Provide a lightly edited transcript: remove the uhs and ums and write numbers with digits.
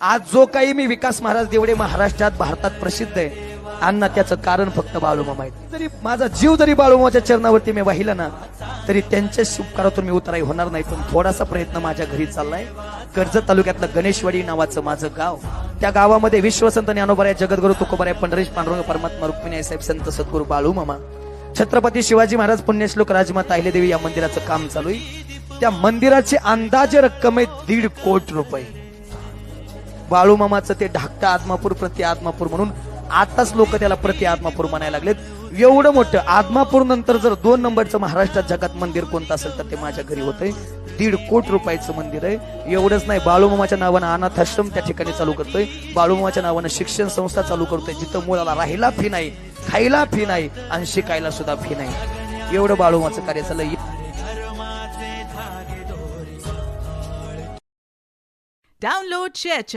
आज जो काही मी विकास महाराज देवडे महाराष्ट्रात भारतात प्रसिद्ध आहे अण्णा, त्याचं कारण फक्त बाळूमामा आहे. जरी माझा जीव जरी बाळूमामाच्या चरणावरती मी वाहिला ना तरी त्यांच्या उपकारातून मी उतराई होणार नाही. पण थोडासा प्रयत्न माझ्या घरी चाललाय. कर्जत तालुक्यातलं गणेशवाडी नावाचं माझं गाव, त्या गावामध्ये विश्वसंत ज्ञानोबा, जगद्गुरु तुकोबा, पंढरीश पांडुरंग परमात्मा, रुक्मिणी साहेब, संत सद्गुरू बाळूमामा, छत्रपती शिवाजी महाराज, पुण्यश्लोक राजमाता अहिल्यादेवी या मंदिराचं काम चालू आहे. त्या मंदिराची अंदाजे रक्कम आहे 1.5 कोटी रुपये. बाळूमामाचं ते ढाकटा आदमापूर, प्रति आदमापूर म्हणून आताच लोक त्याला प्रति आदमापूर म्हणायला लागलेत. एवढं मोठं आदमापूर नंतर जर 2 नंबरचं महाराष्ट्रात जगात मंदिर कोणतं असेल तर ते माझ्या घरी होतंय. 1.5 कोटी रुपयाचं मंदिर आहे. एवढंच नाही, बाळूमामाच्या नावानं अनाथाश्रम त्या ठिकाणी चालू करतोय. बाळूमामाच्या नावानं शिक्षण संस्था चालू करतोय, जिथं मुलाला राहायला फी नाही, खायला फी नाही आणि शिकायला सुद्धा फी नाही. एवढं बाळूमामाचं कार्य चाललंय. Download Share